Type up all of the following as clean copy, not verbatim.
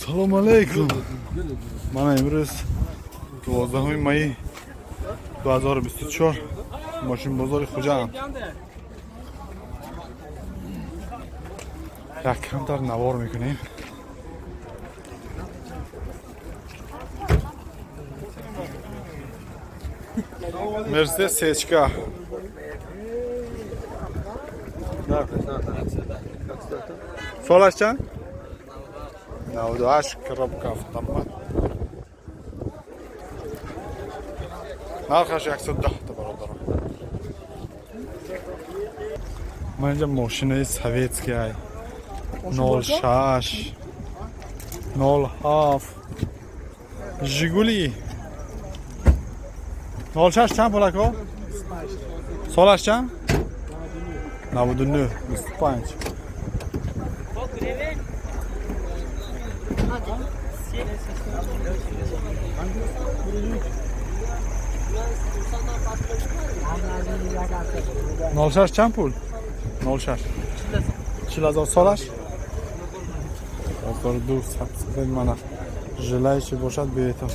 Assalomu alaykum. Mana imroz 12 may 2024 ماشین بازار خوجام. یک کم در نوار میکنیم. مرسدس سیچکا. سالش چند؟ 98 коробка автомат. нархаш 110 та бародарам. من اینجا ماشینای سویتسکی 06 07 ژیگولی 06 چند پولکو؟ سالش چند؟ 99 25 06 چند پول؟ 06 40,000 سالش؟ 1200 سبسید منه ژلای چی باشد بیایتا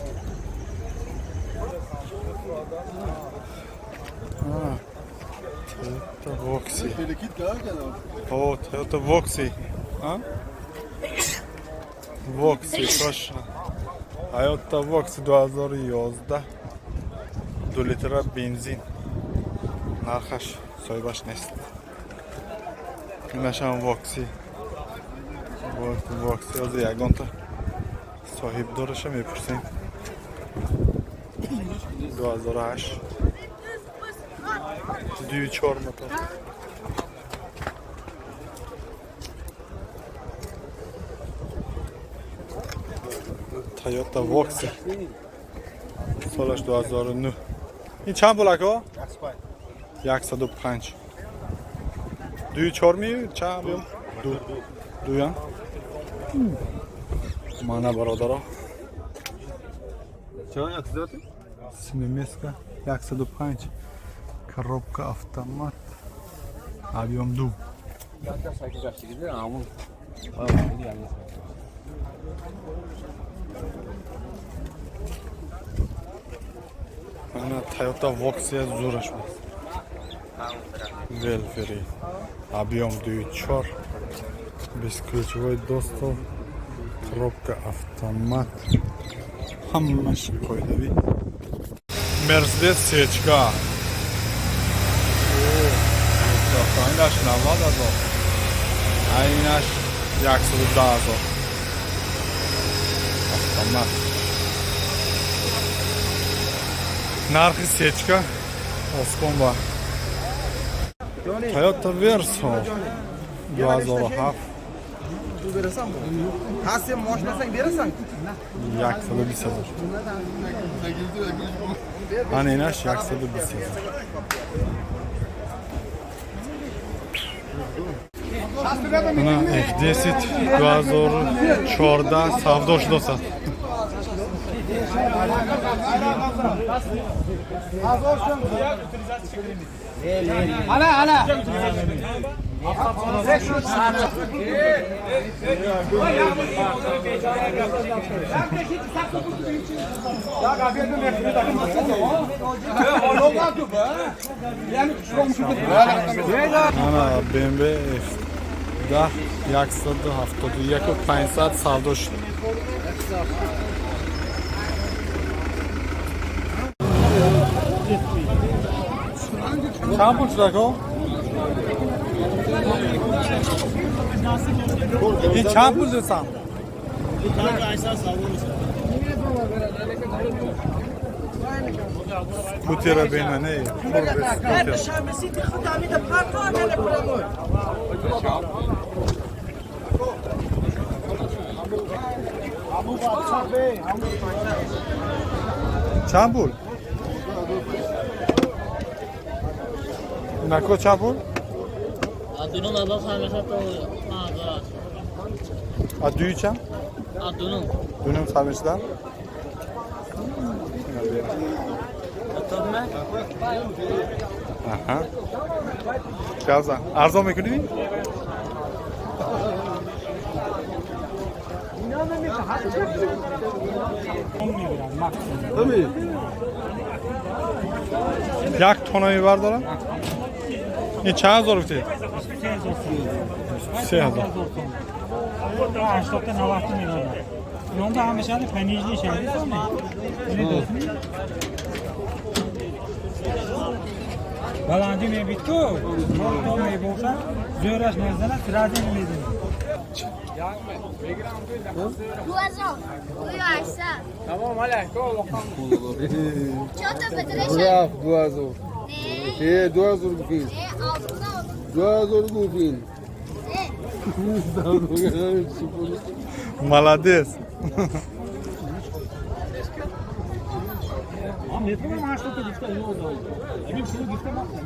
تویوتا وکسی تویوتا وکسی وکسی خوش تویوتا وکسی 2011 2 لیتر بنزین нархаш соҳибаш нест. Инаш ҳам вокси. Вокси аз ягонта соҳибдораша мепурсем. 2008 24 мотор. Toyota Voxy. Солаш 2009. Ин чанд пулако? 105. Дуи чорми чанд биём? Дуям. Мана бародаро. Чанд аксидати? Семимеска 105. Коробка автомат. Объем ду. Ана Toyota Voxy зураш баст. Велфери. Объем 2.4. Бесключевой доступ. Коробка автомат. Хаммаш қойдави. Мерседес сечка. Айнаш 90,000. Айнаш 110,000. Автомат. Нархи сечка. Оскон ба. Toyota Verso 2007 Hasi moshinasang berasan? 120,000. Ana inash 120,000. Ana F10 2014 savdo shudasa. Ana. Ana BMW F10 171 500 savdo shud. چند پول شده که؟ این چند پول دستم؟ کوتی را بیننه چند پول؟ نکو چند پول؟ Adunun adam sarmışat Aduyu çand؟ Adunun. Dünüm sarmışlar. Oturma. Aha. ارزان میکنی؟ Jak tonayı var da lan? Ne çağız zorluk değil. 3000. Ashtoqda navaqti beradi. Yonda hamishani panijli ishlaydi so'may. Balandi me bittu. Mo'to me bo'lsa, zo'rash narsalar tirazin yedi. Tamam hala. Bravo, 2000. He, 2000 rupiye. 2000 rupiye. Malades. Am metro me ashtoqda gifta yo'q. Emin shuni gifta maqsam.